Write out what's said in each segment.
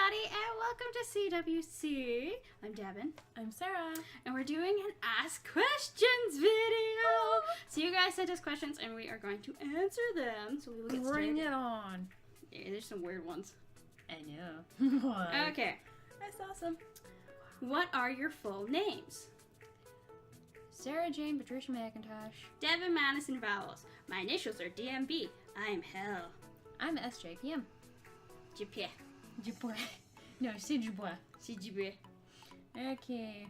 everybody, and welcome to CWC. I'm Devin. I'm Sarah. And we're doing an Ask Questions video. So you guys sent us questions, and we are going to answer them. So we will get started. Bring it on. Yeah, there's some weird ones. I know. What? Okay. That's awesome. What are your full names? Sarah Jane Patricia McIntosh. Devin Madison Vowels. My initials are DMB. I'm Hell. I'm SJPM. Jipie. Dubois. No, c'est Dubois. CGB. Okay.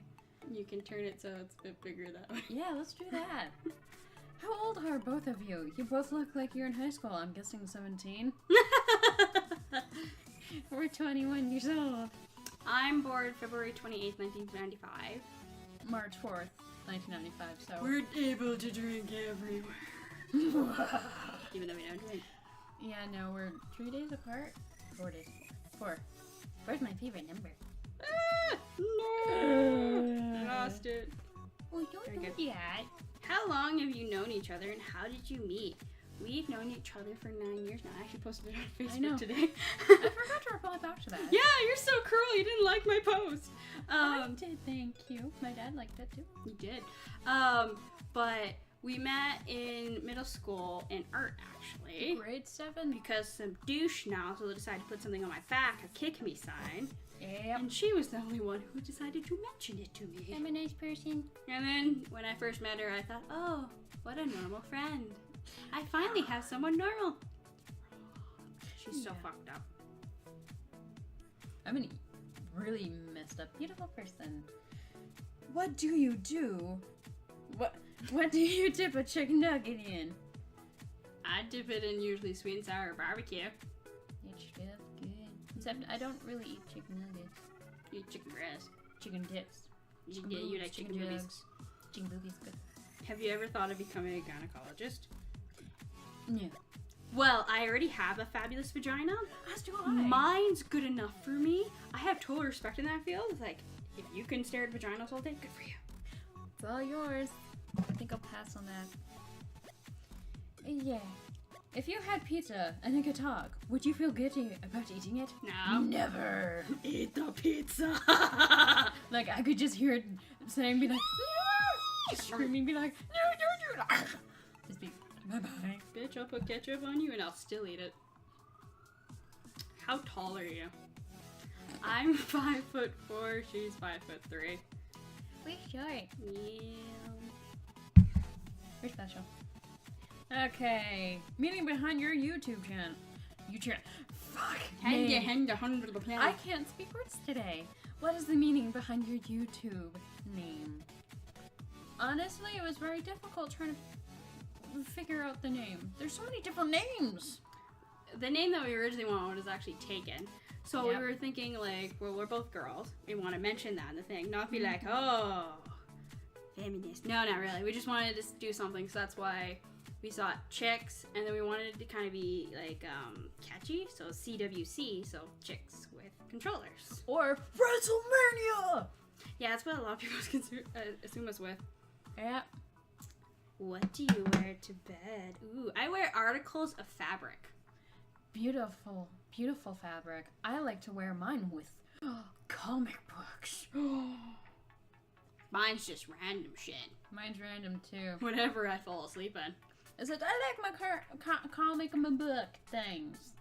You can turn it so it's a bit bigger that way. Yeah, let's do that. How old are both of you? You both look like you're in high school. I'm guessing 17. We're 21 years old. I'm born February 28th, 1995. March 4th, 1995, so... We're able to drink everywhere. Even though we don't drink. Yeah, no, we're 3 days apart. 4 days. 4. Where's my favorite number? No! Lost it. Well, don't do that. How long have you known each other and how did you meet? We've known each other for 9 years now. I actually posted it on Facebook today. I forgot to reply back to that. Yeah, you're so cruel. You didn't like my post. I did, thank you. My dad liked it too. You did. But we met in middle school in art, actually. Grade 7. Because some douche nozzle decided to put something on my back, a kick me sign. Yep. And she was the only one who decided to mention it to me. I'm a nice person. And then when I first met her, I thought, oh, what a normal friend. I finally have someone normal. She's so fucked up. I'm a really messed up, beautiful person. What do you do? What do you dip a chicken nugget in? I dip it in usually sweet and sour barbecue. It's stuff good. Except I don't really eat chicken nuggets. You eat chicken breast. Chicken dips. Yeah, you like chicken boobies. Chicken boobies good. Have you ever thought of becoming a gynecologist? No. Well, I already have a fabulous vagina. As do I. Mine's good enough for me. I have total respect in that field. It's like, if you can stare at vaginas all day, good for you. It's all yours. I think I'll pass on that. Yeah. If you had pizza and a good talk, would you feel guilty about eating it? No. Never. Eat the pizza. Like, I could just hear it saying, be like, no! Screaming, be like, no, don't do that. Just be, bye-bye. Bitch, I'll put ketchup on you and I'll still eat it. How tall are you? I'm 5'4", she's 5'3". We're short. Yeah. We're special. Okay. Meaning behind your YouTube channel. Fuck. I can't speak words today. What is the meaning behind your YouTube name? Honestly, it was very difficult trying to figure out the name. There's so many different names. The name that we originally wanted was actually taken. So we were thinking, like, well, we're both girls. We want to mention that in the thing. Not be like, oh, feminist. No, not really. We just wanted to do something. So that's why we sought chicks. And then we wanted it to kind of be, like, catchy. So CWC, so chicks with controllers. Or WrestleMania! Yeah, that's what a lot of people assume us with. Yeah. What do you wear to bed? Ooh, I wear articles of fabric. Beautiful, beautiful fabric. I like to wear mine with comic books. Mine's just random shit. Mine's random too. Whatever I fall asleep in. Is it? I like my comic and my book things.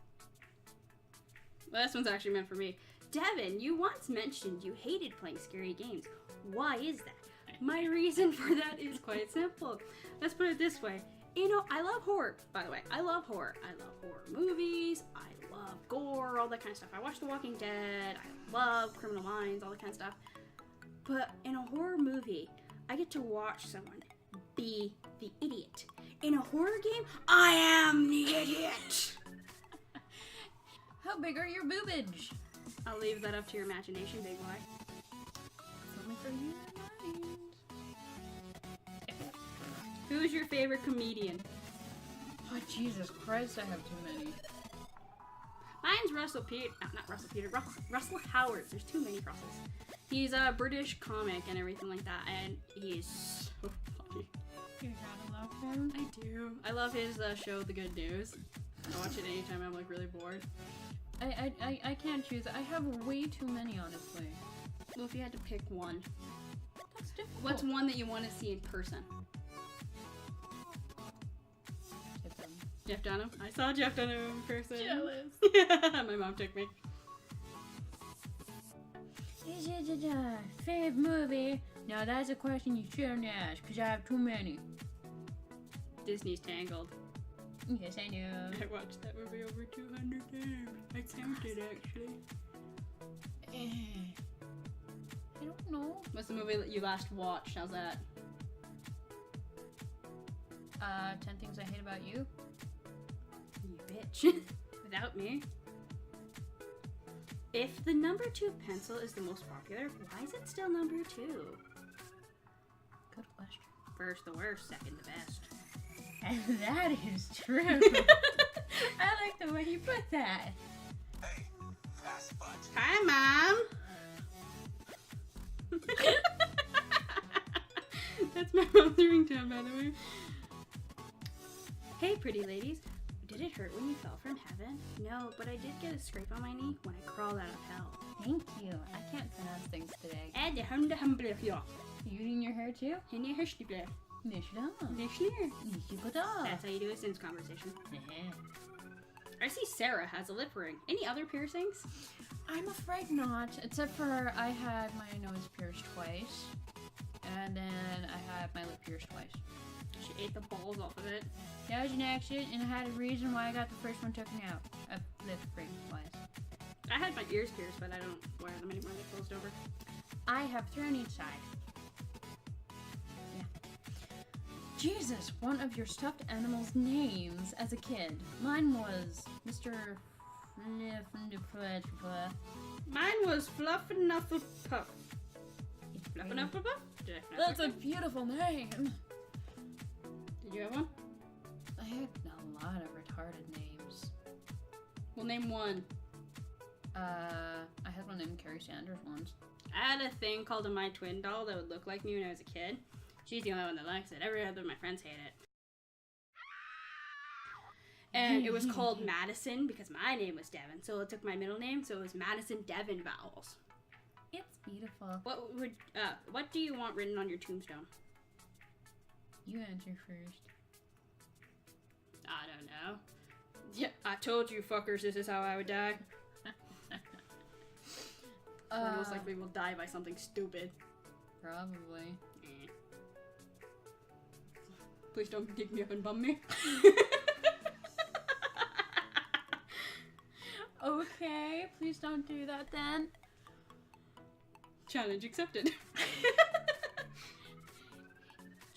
Well, this one's actually meant for me. Devin, you once mentioned you hated playing scary games. Why is that? My reason for that is quite simple. Let's put it this way. You know, I love horror, by the way. I love horror. I love horror movies. I love gore, all that kind of stuff. I watch The Walking Dead. I love Criminal Minds, all that kind of stuff. But in a horror movie, I get to watch someone be the idiot. In a horror game, I am the idiot. How big are your boobage? I'll leave that up to your imagination, big boy. It's only for you and mine. Who's your favorite comedian? Oh, Jesus Christ, I have too many. Mine's Russell Howard. There's too many Russells. He's a British comic and everything like that, and he's so funny. You gotta love him. I do. I love his show, The Good News. I watch it anytime I'm like really bored. I can't choose. I have way too many, honestly. Well, if you had to pick one. That's difficult. What's one that you want to see in person? Jeff Dunham. I saw Jeff Dunham in person. Jealous. My mom took me. Is it a favorite movie? Now that's a question you shouldn't ask, because I have too many. Disney's Tangled. Yes, I know. I watched that movie over 200 times. I counted, actually. I don't know. What's the movie that you last watched? How's that? 10 Things I Hate About You. You bitch. Without me. If the number 2 pencil is the most popular, why is it still number 2? Good question. First the worst, second the best. And that is true. I like the way you put that. Hey, fast butt. Hi, Mom! That's my mom's ringtone, by the way. Hey, pretty ladies. Did it hurt when you fell from heaven? No, but I did get a scrape on my knee when I crawled out of hell. Thank you. I can't pronounce things today. You You doing your hair too? That's how you do a Sims conversation. I see Sarah has a lip ring. Any other piercings? I'm afraid not, except for I had my nose pierced twice, and then I had my lip pierced twice. She ate the balls off of it. That was an accident, and I had a reason why I got the first one taken out. A lip ring twice. I had my ears pierced, but I don't wear them anymore. They're closed over. I have three on each side. Yeah. Jesus, one of your stuffed animals' names as a kid. Mine was Mr. Mine was Fluffnuffle Puff. Fluffnuffle Puff? That's a beautiful name. Did you have one? I had a lot of retarded names. Well, name one. I had one named Carrie Sanders once. I had a thing called a My Twin doll that would look like me when I was a kid. She's the only one that likes it. Every other of my friends hate it. And it was called Madison because my name was Devin, so it took my middle name, so it was Madison Devin Vowels. It's beautiful. What do you want written on your tombstone? You answer first. I don't know. Yeah, I told you fuckers this is how I would die. Most likely we'll die by something stupid. Probably. Please don't dig me up and bum me. Okay, please don't do that then. Challenge accepted.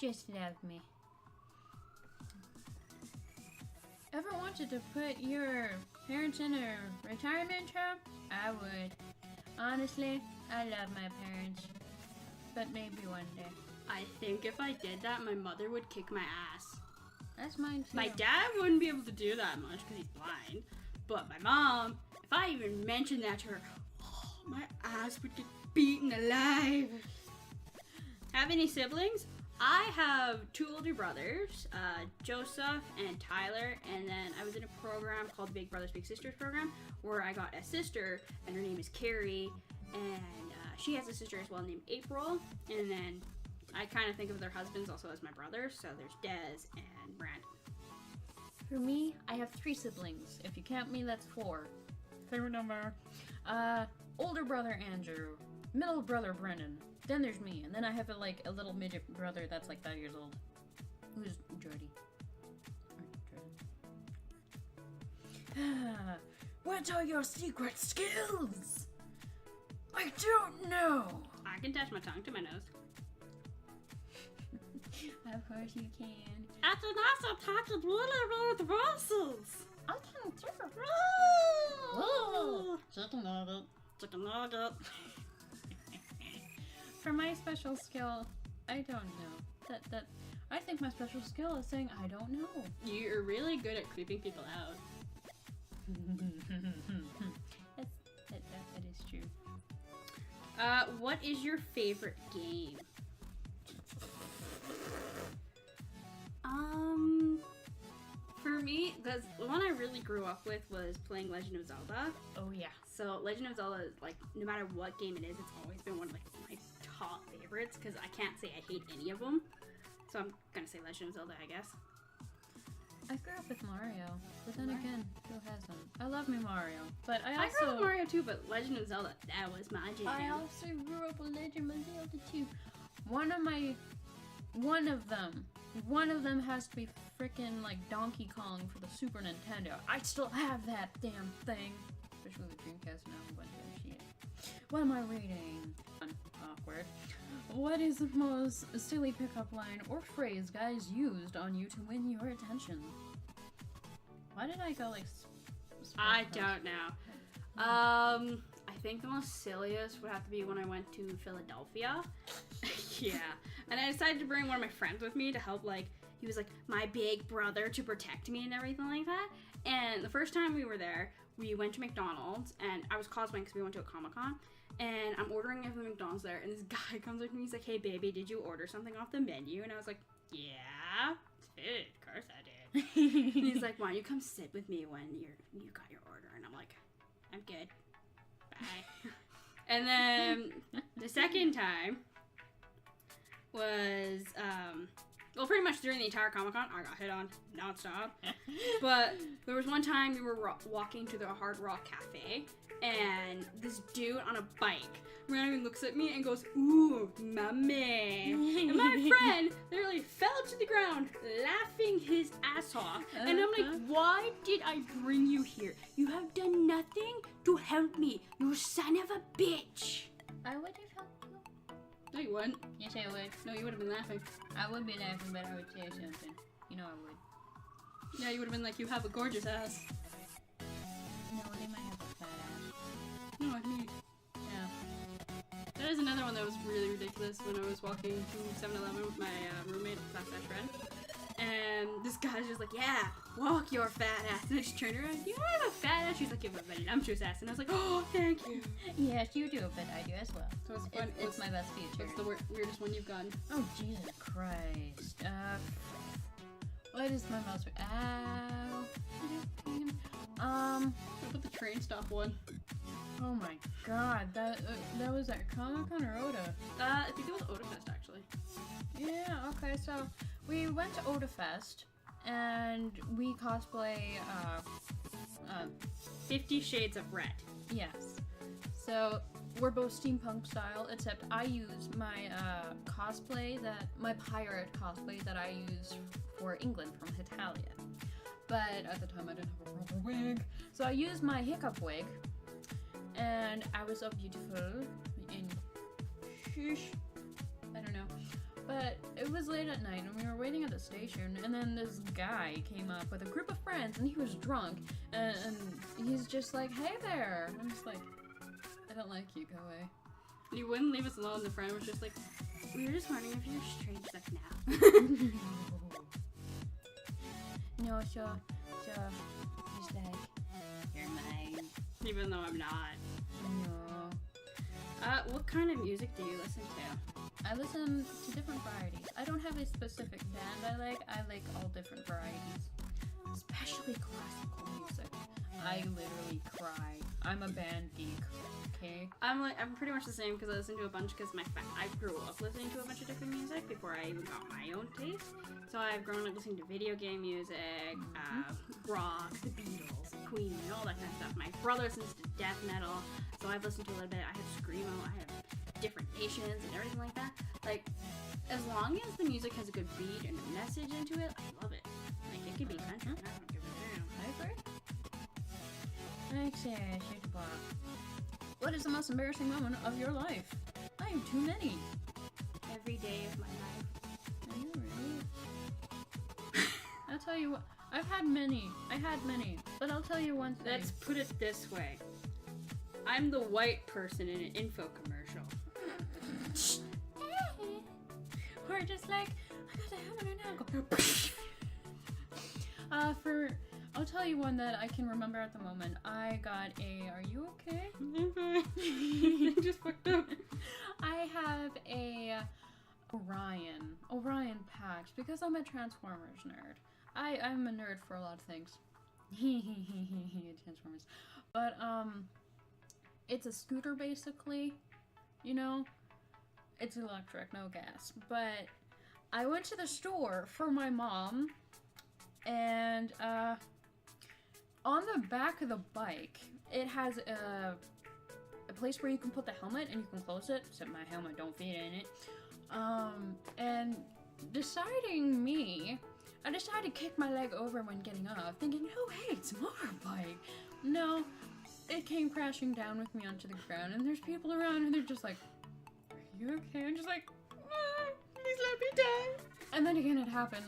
Just love me. Ever wanted to put your parents in a retirement home? I would. Honestly, I love my parents. But maybe one day. I think if I did that, my mother would kick my ass. That's mine too. My dad wouldn't be able to do that much because he's blind. But my mom, if I even mentioned that to her, my ass would get beaten alive. Have any siblings? I have two older brothers, Joseph and Tyler, and then I was in a program called Big Brothers Big Sisters program where I got a sister, and her name is Carrie, and she has a sister as well named April, and then I kind of think of their husbands also as my brothers, so there's Des and Brandon. For me, I have 3 siblings. If you count me, that's 4. Favorite number. Older brother Andrew, middle brother Brennan. Then there's me, and then I have a little midget brother that's like 5 years old, who's Jordy. What are your secret skills? I don't know. I can attach my tongue to my nose. Of course you can. I can also touch it really with muscles. I can do Chicken nugget. Chicken nugget. For my special skill, I don't know. I think my special skill is saying I don't know. You're really good at creeping people out. That is true. What is your favorite game? For me, because the one I really grew up with was playing Legend of Zelda. Oh yeah. So Legend of Zelda is like, no matter what game it is, it's always been one of like my top favorites. Because I can't say I hate any of them. So I'm gonna say Legend of Zelda, I guess. I grew up with Mario, but then again, who hasn't? I love me Mario, but I grew up also with Mario too, but Legend of Zelda, that was my jam. I also grew up with Legend of Zelda too. One of them has to be freaking like Donkey Kong for the Super Nintendo. I still have that damn thing, especially with Dreamcast now. But shit. What am I reading? Awkward. What is the most silly pickup line or phrase guys used on you to win your attention? Why did I go like? I don't know. I think the most silliest would have to be when I went to Philadelphia. Yeah, and I decided to bring one of my friends with me to help. Like, he was like my big brother to protect me and everything like that. And the first time we were there, we went to McDonald's, and I was cosplaying because we went to a Comic-Con. And I'm ordering at the McDonald's there, and this guy comes up to me, he's like, "Hey baby, did you order something off the menu?" And I was like, "Yeah, food, of course I did." And he's like, "Why don't you come sit with me when you got your order?" And I'm like, "I'm good, bye." And then the second time was, well, pretty much during the entire Comic-Con, I got hit on nonstop. But there was one time we were walking to the Hard Rock Cafe, and this dude on a bike randomly looks at me and goes, "Ooh, my man." And my friend literally fell to the ground laughing his ass off. And I'm like, "Why did I bring you here? You have done nothing to help me, you son of a bitch." I would have helped you. No, you wouldn't. Yes, I would. No, you would have been laughing. I would be laughing, but I would say something. You know I would. Yeah, you would have been like, "You have a gorgeous ass." No, they might have a fat ass. No, I mean, Yeah. that is another one that was really ridiculous when I was walking to 7-Eleven with my roommate, slash best friend. And this guy's just like, "Yeah, walk your fat ass." And I just turned around, "You don't have a fat ass." She's like, "You have a voluptuous ass." And I was like, "Oh, thank you." Yes, you do, but I do as well. So it's fun. It's my best feature. What's the weirdest one you've gotten? Oh, Jesus Christ. What is my most... Ow. What about the train stop one? Oh my god. That was at Comic-Con or Oda? I think it was Odafest, actually. Yeah, okay, so we went to Odafest, and we cosplay, 50 Shades of Red. yes. So, we're both steampunk style, except I use my, my pirate cosplay that I use for England from Italia. But at the time I didn't have a proper wig, so I used my hiccup wig, and I was so beautiful in shush. I don't know. But it was late at night and we were waiting at the station, and then this guy came up with a group of friends and he was drunk, and he's just like, "Hey there." I'm just like, "I don't like you, go away." And you wouldn't leave us alone. The friend was just like, "We were just wondering if you're straight stuff now." No, so he's like, "You're mine." Even though I'm not. No. What kind of music do you listen to? I listen to different varieties. I don't have a specific band I like all different varieties. Especially classical music. I literally cry. I'm a band geek, okay? I'm pretty much the same because I listen to a bunch because I grew up listening to a bunch of different music before I even got my own taste. So I've grown up listening to video game music, rock, the Beatles, Queen, and all that kind of stuff. My brother listens to death metal, so I've listened to a little bit. I have screamo, I have different nations and everything like that. Like, as long as the music has a good beat and a message into it, I love it. Like, it could be country, I don't give a damn. I agree. What is the most embarrassing moment of your life? I have too many. Every day of my life. Are you really? I'll tell you what. I had many, but I'll tell you one thing. Let's put it this way. I'm the white person in an info commercial. We're just like, I got a hammer now. I'll tell you one that I can remember at the moment. I got are you okay? I'm fine. I just fucked up. I have a Orion patch works because I'm a Transformers nerd. I'm a nerd for a lot of things. Transformers. But, it's a scooter basically, you know? It's electric, no gas. But I went to the store for my mom, and, on the back of the bike, it has a place where you can put the helmet and you can close it, except my helmet don't fit in it. And I decided to kick my leg over when getting off, thinking, oh hey, it's a motorbike. No, it came crashing down with me onto the ground, and there's people around, and they're just like, are you okay? I'm just like, please let me die. And then again, it happened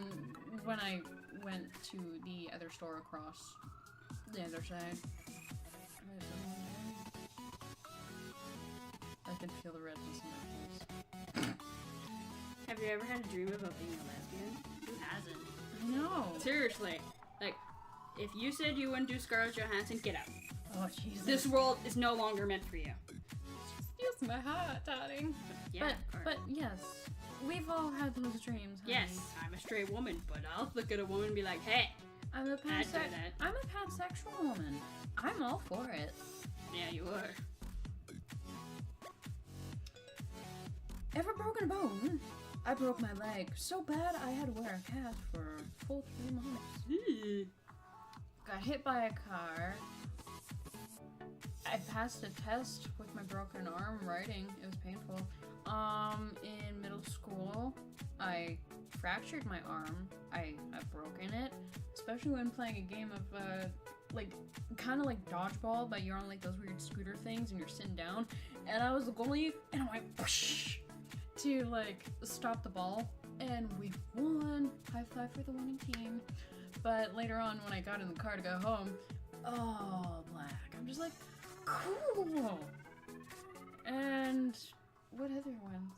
when I went to the other store across the other side. I can feel the redness in my face. Have you ever had a dream about being a lesbian? Who hasn't? I know. Seriously. Like, if you said you wouldn't do Scarlett Johansson, get out. Oh, Jesus. This world is no longer meant for you. Steals my heart, darling. Yeah, but yes, we've all had those dreams, honey. Yes, I'm a straight woman, but I'll look at a woman and be like, hey, I'm a pansexual woman. I'm all for it. yeah, you are. Ever broken a bone? I broke my leg so bad I had to wear a cast for a full 3 months. Got hit by a car. I passed a test with my broken arm writing. It was painful. In middle school, I fractured my arm. I've broken it, especially when playing a game of kind of like dodgeball, but you're on like those weird scooter things and you're sitting down. And I was the goalie, and I went whoosh to like stop the ball, and we won. High five for the winning team. But later on, when I got in the car to go home, all black. I'm just like, cool. And what other ones?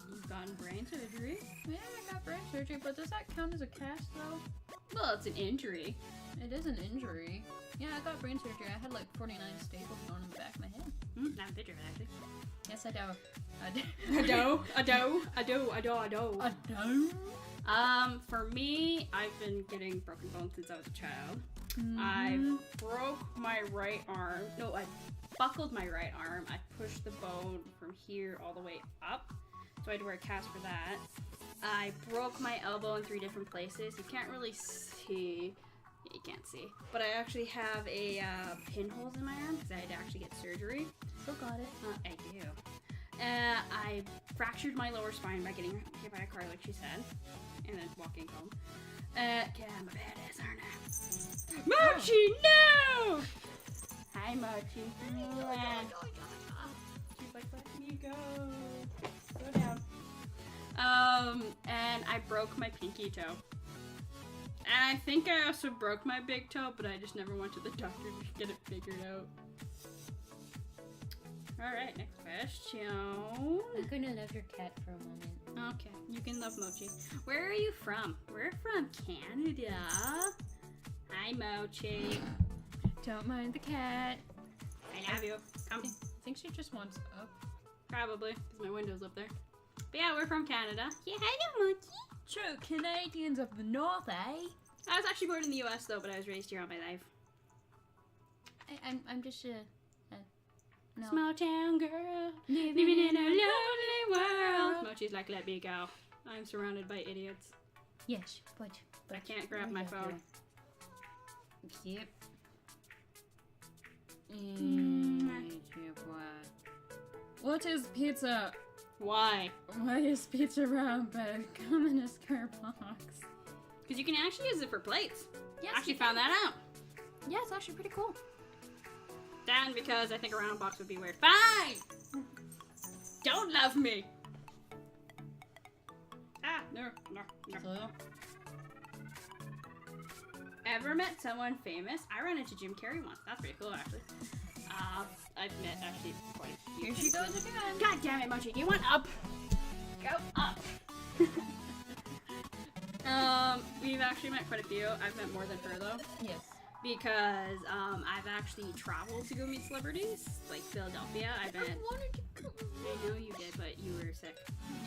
You've gotten brain surgery? Yeah, I got brain surgery, but does that count as a cast though? Well, it's an injury. It is an injury. Yeah, I got brain surgery. I had like 49 staples going in the back of my head. Not a picture of it, actually. Yes, I do. For me, I've been getting broken bones since I was a child. Mm-hmm. I broke my right arm. No, I buckled my right arm. I pushed the bone from here all the way up, so I had to wear a cast for that. I broke my elbow in 3 different places. You can't really see. Yeah, you can't see. But I actually have a pinholes in my arm because I had to actually get surgery. Still got it. I do. I fractured my lower spine by getting hit by a car, like she said, and then walking home. Yeah, I'm a badass, aren't I? Mochi, no! Hi, Mochi. She's like, let me go. Go down. And I broke my pinky toe. And I think I also broke my big toe, but I just never went to the doctor to get it figured out. Alright, next question. I'm gonna love your cat for a moment. Okay, you can love Mochi. Where are you from? We're from Canada. Hi, Mochi. Don't mind the cat. I love you. Come. I think she just wants up. Probably, because my window's up there. But yeah, we're from Canada. Yeah, hello, Mochi. True Canadians of the North, eh? I was actually born in the US, though, but I was raised here all my life. I'm just no. Small town girl, living in a lonely world. Mochi's like, let me go. I'm surrounded by idiots. Yes, but I can't grab my phone. Yep. What is pizza? Why? Why is pizza round but come in a square box? Because you can actually use it for plates. Yes, I actually found that out. Yeah, it's actually pretty cool. Down because I think a round box would be weird. Fine! Don't love me! Ah, no. Ever met someone famous? I ran into Jim Carrey once. That's pretty cool, actually. I've met actually quite a few. Here she goes again. God damn it, Mochi. Do you want up? Go up. We've actually met quite a few. I've met more than her, though. Yes. Because, I've actually traveled to go meet celebrities. Like Philadelphia. I met... I know you did, but you were sick.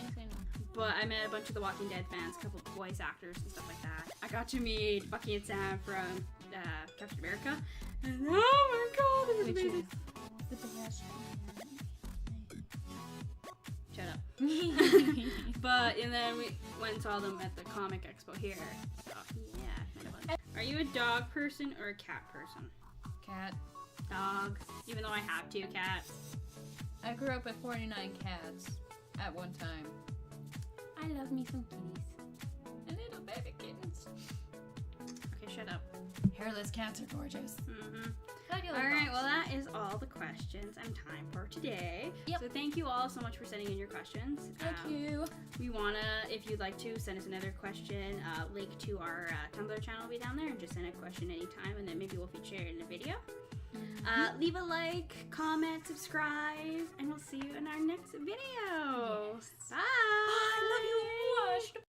Yes, I know. But I met a bunch of The Walking Dead fans, a couple of voice actors and stuff like that. I got to meet Bucky and Sam from Captain America. And oh my god, it was amazing. The best. Shut up. But, and then we went and saw them at the Comic Expo here. So, yeah, kind of fun. Are you a dog person or a cat person? Cat. Dog. Even though I have 2 cats. I grew up with 49 cats at one time. I love me some kitties. And little baby kittens. Okay, shut up. Hairless cats are gorgeous. Mm-hmm. How do you like Alright, dogs? well that is all the questions and time for today. Yep. So thank you all so much for sending in your questions. Thank you. We wanna, if you'd like to, send us another question. Link to our Tumblr channel will be down there, and just send a question anytime, and then maybe we'll feature it in a video. Leave a like, comment, subscribe, and we'll see you in our next video. Yes. Bye! I love you.